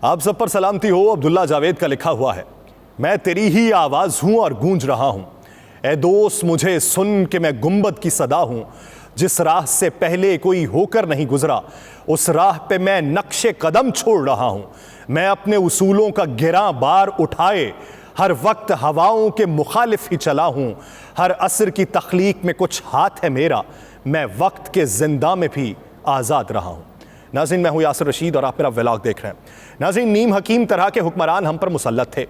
आप सब पर सलामती हो। अब्दुल्ला जावेद का लिखा हुआ है, मैं तेरी ही आवाज़ हूँ और गूंज रहा हूँ। ए दोस्त मुझे सुन के मैं गुंबद की सदा हूँ। जिस राह से पहले कोई होकर नहीं गुजरा, उस राह पे मैं नक्शे कदम छोड़ रहा हूँ। मैं अपने उसूलों का गिरा बार उठाए हर वक्त हवाओं के मुखालिफ ही चला हूँ। हर असर की तख्लीक में कुछ हाथ है मेरा, मैं वक्त के जिंदा में भी आज़ाद रहा हूँ। नाज़रीन, मैं हूँ यासिर रशीद और आप मेरा व्लॉग देख रहे हैं। नाज़रीन, नीम हकीम तरह के हुक्मरान हम पर मुसल्लत थे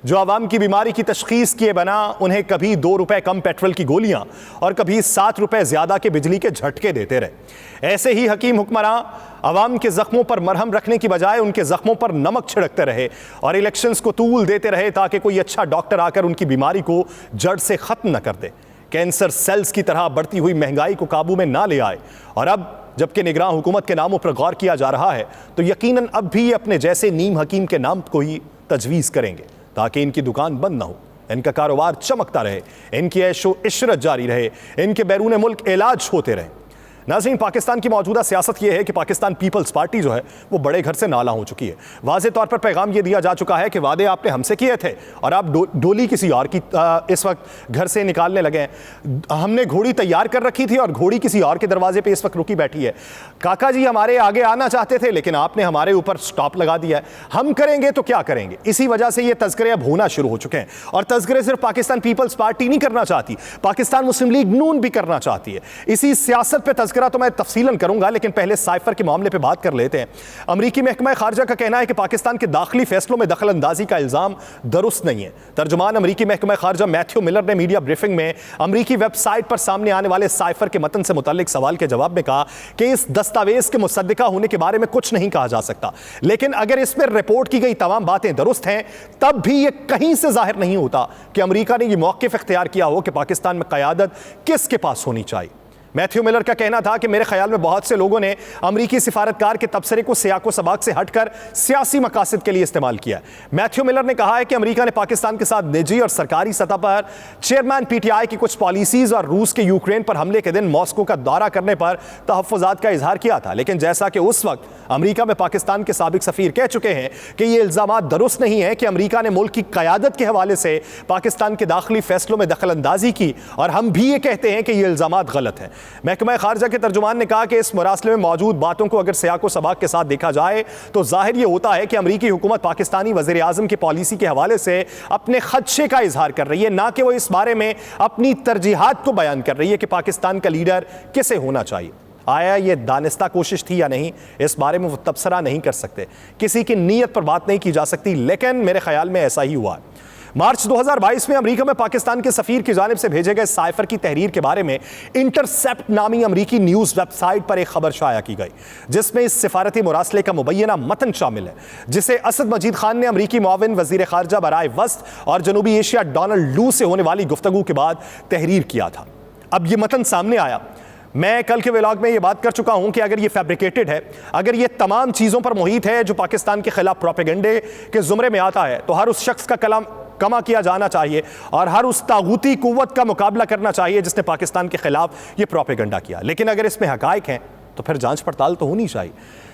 जो आवाम की बीमारी की तशखीस किए बना उन्हें कभी 2 रुपए कम पेट्रोल की गोलियां और कभी 7 रुपए ज़्यादा के बिजली के झटके देते रहे। ऐसे ही हकीम हुक्मरान आवाम के ज़ख्मों पर मरहम रखने की बजाय उनके ज़ख्मों पर नमक छिड़कते रहे और इलेक्शंस को तूल देते रहे ताकि कोई अच्छा डॉक्टर आकर उनकी बीमारी को जड़ से ख़त्म न कर दे, कैंसर सेल्स की तरह बढ़ती हुई महंगाई को काबू में ना ले आए। और अब जबकि निगरान हुकूमत के नामों पर गौर किया जा रहा है तो यकीनन अब भी अपने जैसे नीम हकीम के नाम को ही तजवीज़ करेंगे ताकि इनकी दुकान बंद ना हो, इनका कारोबार चमकता रहे, इनकी ऐशो इशरत जारी रहे, इनके बैरून मुल्क इलाज होते रहे। नाज़रीन, पाकिस्तान की मौजूदा सियासत यह है कि पाकिस्तान पीपल्स पार्टी जो है वो बड़े घर से नाला हो चुकी है। वाज़े तौर पर पैगाम ये दिया जा चुका है कि वादे आपने हमसे किए थे और आप डोली किसी और की इस वक्त घर से निकालने लगे हैं। हमने घोड़ी तैयार कर रखी थी और घोड़ी किसी और के दरवाजे पे इस वक्त रुकी बैठी है। काका जी हमारे आगे आना चाहते थे लेकिन आपने हमारे ऊपर स्टॉप लगा दिया है। हम करेंगे तो क्या करेंगे। इसी वजह से ये तज़किरे अब होना शुरू हो चुके हैं और तज़किरे सिर्फ पाकिस्तान पीपल्स पार्टी नहीं करना चाहती, पाकिस्तान मुस्लिम लीग नून भी करना चाहती है। इसी सियासत पर तज़किरा तो मैं तफसीलन करूंगा, लेकिन पहले साइफर के मामले पे बात कर लेते हैं। अमरीकी महकमा खारजा का कहना है कि पाकिस्तान के दाखिली फैसलों में दखल अंदाजी का इल्जाम दुरुस्त नहीं है। तर्जुमान अमरीकी महकमा खारजा मैथ्यू मिलर ने मीडिया ब्रीफिंग में अमरीकी वेबसाइट पर सामने आने वाले साइफर के मतन से मुताल्लिक सवाल के जवाब में कहा कि इस दस्तावेज के मुसद्दिका होने के बारे में कुछ नहीं कहा जा सकता, लेकिन अगर इसमें रिपोर्ट की गई तमाम बातें दुरुस्त हैं तब भी यह कहीं से जाहिर नहीं होता कि अमरीका ने यह मौक़िफ़ इख्तियार किया हो कि पाकिस्तान में क़यादत किसके पास होनी चाहिए। मैथ्यू मिलर का कहना था कि मेरे ख्याल में बहुत से लोगों ने अमरीकी सिफारतकार के तबसरे को सियाको सबाक से हटकर सियासी मकासद के लिए इस्तेमाल किया। मैथ्यू मिलर ने कहा है कि अमरीका ने पाकिस्तान के साथ निजी और सरकारी सतह पर चेयरमैन पीटीआई की कुछ पॉलिसीज और रूस के यूक्रेन पर हमले के दिन मॉस्को का दौरा करने पर तहफ़्फ़ुज़ात का इजहार किया था, लेकिन जैसा कि उस वक्त अमरीका में पाकिस्तान के साबिक सफ़ीर कह चुके हैं कि ये इल्ज़ामात दुरुस्त नहीं है कि अमरीका ने मुल्क की क़यादत के हवाले से पाकिस्तान के दाखिली फैसलों में दखल अंदाजी की, और हम भी ये कहते हैं कि ये इल्ज़ामात गलत हैं। महकमा खारजा के तर्जुमान ने कहा कि इस मुरासले में मौजूद बातों को अगर सियाको सबाक के साथ देखा जाए तो जाहिर ये होता है कि अमरीकी हुकूमत पाकिस्तानी वज़ीर आज़म की पॉलिसी के हवाले से अपने खदशे का इजहार कर रही है, ना कि वो इस बारे में अपनी तरजीहात को बयान कर रही है कि पाकिस्तान का लीडर किसे होना चाहिए। आया ये दानिस्ता कोशिश थी या नहीं, इस बारे में वो तबसरा नहीं कर सकते, किसी की नीयत पर बात नहीं की जा सकती, लेकिन मेरे ख्याल में ऐसा ही हुआ। मार्च 2022 में अमेरिका में पाकिस्तान के सफ़ीर की जानिब से भेजे गए साइफर की तहरीर के बारे में इंटरसेप्ट नामी अमरीकी न्यूज़ वेबसाइट पर एक खबर शाया की गई जिसमें इस सिफारती मुरासले का मुबैना मतन शामिल है, जिसे असद मजीद खान ने अमरीकी मुआविन वज़ीर ख़ारजा बराए वस्त और जनूबी एशिया डोनाल्ड लू से होने वाली गुफ्तगू के बाद तहरीर किया था। अब ये मतन सामने आया। मैं कल के व्लॉग में ये बात कर चुका हूं कि अगर ये फैब्रिकेटेड है, अगर ये तमाम चीज़ों पर मुहित है जो पाकिस्तान के खिलाफ प्रोपेगेंडे के ज़ुमरे में आता है, तो हर उस शख्स का कलाम कमा किया जाना चाहिए और हर उस तागूती कुव्वत का मुकाबला करना चाहिए जिसने पाकिस्तान के खिलाफ ये प्रोपेगेंडा किया। लेकिन अगर इसमें हकायक हैं तो फिर जांच पड़ताल तो होनी चाहिए।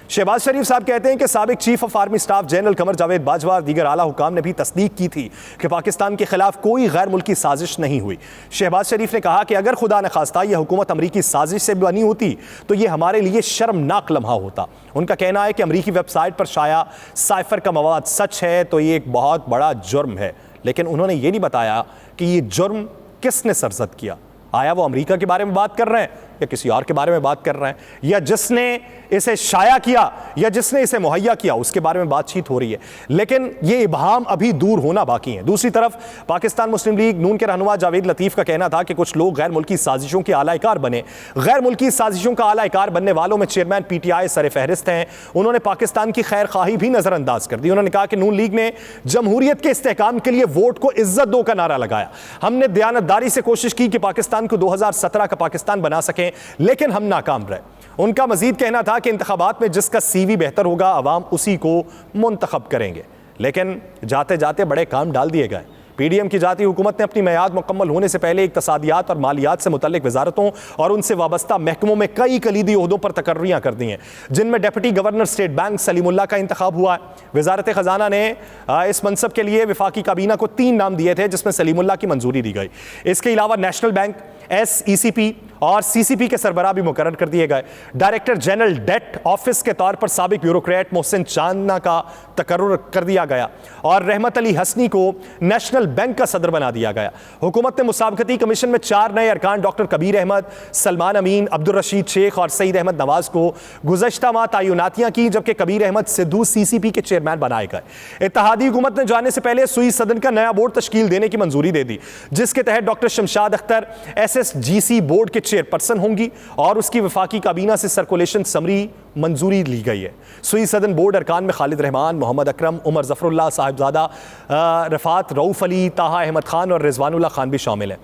शहबाज शरीफ साहब कहते हैं कि साबिक chief of army staff general Qamar Javed Bajwa और दीगर आला हुकाम ने भी तस्दीक की थी कि पाकिस्तान के खिलाफ कोई गैर मुल्की साजिश नहीं हुई। शहबाज शरीफ ने कहा कि अगर खुदा न खास्ता यह हुकूमत अमरीकी साजिश से बनी होती तो यह हमारे लिए शर्मनाक लम्हा होता। उनका कहना है कि अमरीकी वेबसाइट पर शाया साइफर का मवाद सच है तो ये एक बहुत बड़ा जुर्म है, लेकिन उन्होंने ये नहीं बताया कि ये जुर्म किसने सरजद किया। आया वो अमेरिका के बारे में बात कर रहे हैं या किसी और के बारे में बात कर रहे हैं, या जिसने इसे शाया किया या जिसने इसे मुहैया किया उसके बारे में बातचीत हो रही है, लेकिन ये इबहाम अभी दूर होना बाकी है। दूसरी तरफ पाकिस्तान मुस्लिम लीग नून के रहनुमा जावेद लतीफ़ का कहना था कि कुछ लोग गैर मुल्की साजिशों के आलाकार बने। गैर मुल्की साजिशों का आलाकार बनने वालों में चेयरमैन पीटीआई सर फहरिस्त हैं। उन्होंने पाकिस्तान की खैर खाही भी नज़रअंदाज कर दी। उन्होंने कहा कि नून लीग ने जमहूरियत के इस्तेहकाम के लिए वोट को इज्जत दो का नारा लगाया। हमने दयानतदारी से कोशिश की कि पाकिस्तान को 2017 का पाकिस्तान बना सकें, लेकिन हम नाकाम रहे। उनका मजीद कहना था कि इंतखाबात में जिसका सीवी बेहतर होगा अवाम उसी को मुंतखब करेंगे, लेकिन जाते जाते बड़े काम डाल दिए गए। पीडीएम की जाती हुकूमत ने अपनी मियाद मुकम्मल होने से पहले इक्तसादियात और मालियात से मुतल्लिक वजारतों और उनसे वाबस्ता महकमों में कई कलीदी ओहदों पर तकर्रियां कर दी हैं, जिनमें deputy governor state bank Salimullah का इंतखाब हुआ है। वजारत खजाना ने इस मनसब के लिए वफाकी काबीना को 3 नाम दिए थे, जिसमें सलीमुल्लाह की मंजूरी दी गई। इसके अलावा नेशनल बैंक, SECP और CCP के सरबराह भी मुकर्रर कर दिए गए। डायरेक्टर जनरल डेट ऑफिस के तौर पर साबिक ब्यूरोक्रेट मोहसिन चांदना का तकर्रुर कर दिया गया और रहमत अली हसनी को नेशनल बैंक का सदर बना दिया गया। हुकूमत ने मुसाबकती कमीशन में 4 नए अरकान डॉक्टर कबीर अहमद, सलमान अमीन, अब्दुल रशीद शेख और सईद अहमद नवाज को गुज़श्ता माह तयनातियां की, जबकि कबीर अहमद सिद्धू CCP के चेयरमैन बनाए गए। इत्तेहादी हुकूमत ने जाने से पहले सुई सदन का नया बोर्ड तश्कील देने की मंजूरी दे दी, जिसके तहत doctor Shamshad Akhtar SSGC board के चेयरपर्सन होंगी और उसकी वफाकी काबीना से सर्कुलेशन समरी मंजूरी ली गई है। सुई सदन बोर्ड अरकान में खालिद रहमान, मोहम्मद अकरम, उमर जफरुल्लाह साहिबजादा, रफात रऊफ अली, ताहा अहमद खान और रिजवानुल्लाह खान भी शामिल हैं।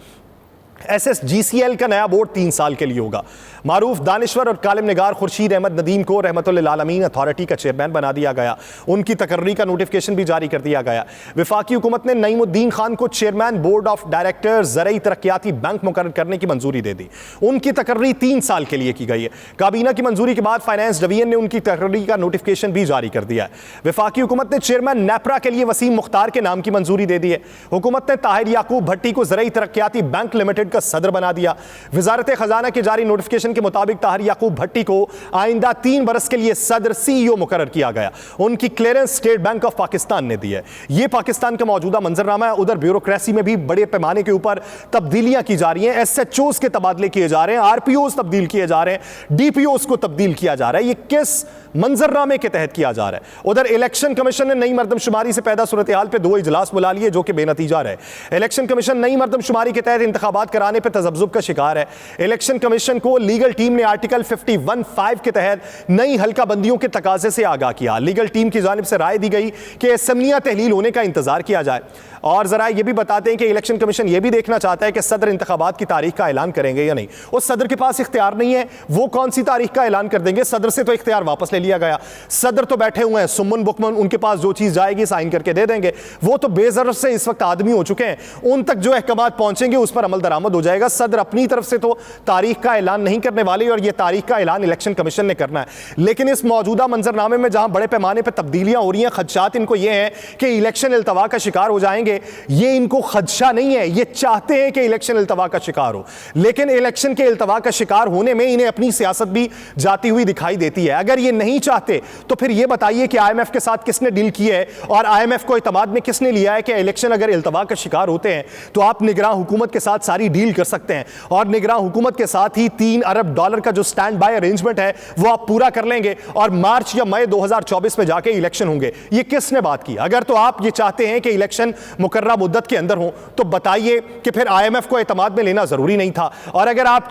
SSGCL का नया बोर्ड 3 साल के लिए होगा। मारूफ दानिश्वर और कालिम निगार खुर्शीद अहमद नदीम को रहमतुल्लिल आलमीन अथॉरिटी का चेयरमैन बना दिया गया। उनकी तकर्री का नोटिफिकेशन भी जारी कर दिया गया। वफाकी हुकूमत ने नईमुद्दीन खान को chairman board of directors Zarai Taraqiati Bank मुकर्रर करने की मंजूरी दे दी। उनकी तकर्री 3 साल के लिए की गई है। काबीना की मंजूरी के बाद फाइनेंस डिवीजन ने उनकी तकर्री का नोटिफिकेशन भी जारी कर दिया है। वफाकी हुकूमत ने चेयरमैन नेपरा के लिए वसीम मुख्तार के नाम की मंजूरी दे दी है। हुकूमत ने ताहिर याकूब भट्टी को ज़रई तरक्याती बैंक लिमिटेड का सदर बना दिया। वजारत खजाना के जारी नोटिफिकेशन के मुताबिक ताहिर याकूब भट्टी को आइंदा 3 बरस के लिए सदर CEO मुकर्रर किया गया। उनकी clearance state bank of Pakistan ने दी है। यह पाकिस्तान का मौजूदा मंजरनामा है। उधर ब्यूरोक्रेसी में भी बड़े पैमाने के ऊपर तब्दीलियां की जा रही हैं। SHOs के तबादले किए जा रहे हैं, RPOs तब्दील किए जा रहे हैं, DPOs को तब्दील किया जा रहा है। यह किस मंजरनामे के तहत किया जा रहा है? उधर इलेक्शन कमीशन ने नई मर्दमशुमारी से पैदा सूरत हाल पर 2 इजलास बुला लिए, जो कि बेनतीजा रहे। इलेक्शन कमीशन नई मर्दमशुमारी के तहत इंतखाबात कराने पर तजब्जुब का शिकार है। इलेक्शन कमीशन को लीगल टीम ने आर्टिकल 51(5) के तहत नई हल्का बंदियों के तकाजे से आगाह किया। लीगल टीम की जानिब से राय दी गई कि असेंबलियां तहलील होने का इंतजार किया जाए। और जरा ये भी बताते हैं कि इलेक्शन कमीशन ये भी देखना चाहता है कि सदर इंतखाबात की तारीख का ऐलान करेंगे या नहीं। उस सदर के पास इख्तियार नहीं है, वो कौन सी तारीख का ऐलान कर देंगे? सदर से तो इख्तियार वापस ले लिया गया। सदर तो बैठे हुए हैं सुमन बुकमन, उनके पास जो चीज जाएगी साइन करके दे देंगे। वो तो बेजरफ से इस वक्त आदमी हो चुके हैं, उन तक जो अहकामात पहुंचेंगे उस पर अमल दरामद हो जाएगा। सदर अपनी तरफ से तो तारीख का ऐलान नहीं करने वाले और यह तारीख का ऐलान इलेक्शन कमीशन ने करना है। लेकिन इस मौजूदा मंजरनामे में जहां बड़े पैमाने पर तब्दीलियां हो रही हैं, खदशात इनको यह है कि इलेक्शन इल्तवा का शिकार हो जाएंगे। ये इनको खदशा नहीं है, ये चाहते हैं कि इलेक्शन इल्तवा का शिकार हो, लेकिन इलेक्शन के इल्तवा का शिकार होने में इन्हें अपनी सियासत भी जाती हुई दिखाई देती है। अगर ये नहीं चाहते तो फिर ये बताइए कि IMF के साथ किसने डील की है और IMF को इतमाद में किसने लिया है कि इलेक्शन अगर इल्तवा का शिकार होते हैं तो आप निगरान हुकूमत के साथ सारी डील कर सकते हैं और निगरान हुकूमत के साथ ही $3 अरब का जो स्टैंड बाय अरेंजमेंट है वो आप पूरा कर लेंगे और मार्च या मई 2024 में जाके इलेक्शन होंगे। ये किसने बात की? अगर तो आप ये चाहते हैं कि इलेक्शन मुकर्रर मुद्दत के अंदर हो तो बताइए कि फिर IMF को इतमाद में लेना जरूरी नहीं था। और अगर आप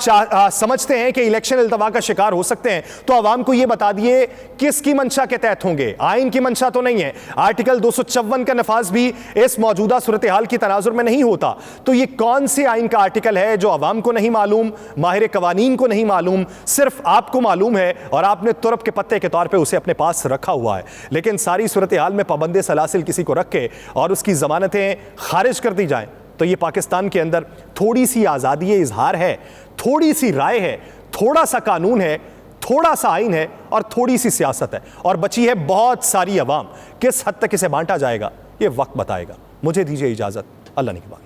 समझते हैं कि इलेक्शन इल्तवा का शिकार हो सकते हैं तो आवाम को यह बता दिए किसकी मंशा के तहत होंगे। आइन की मंशा तो नहीं है। आर्टिकल 254 का नफाज भी इस मौजूदा सूरत हाल की तनाजुर में नहीं होता। तो ये कौन सी आइन का आर्टिकल है जो आवाम को नहीं मालूम, माहिर कवानीन को नहीं मालूम, सिर्फ आपको मालूम है और आपने तुरप के पत्ते के तौर पे उसे अपने पास रखा हुआ है। लेकिन सारी सूरत हाल में पाबंदे सलासिल किसी को रख के और उसकी जमानतें खारिज कर दी जाएं तो ये पाकिस्तान के अंदर थोड़ी सी आज़ादी इजहार है, थोड़ी सी राय है, थोड़ा सा कानून है, थोड़ा सा आइन है और थोड़ी सी सियासत है और बची है बहुत सारी अवाम। किस हद तक इसे बांटा जाएगा ये वक्त बताएगा। मुझे दीजिए इजाज़त। अल्लाह ने की बात।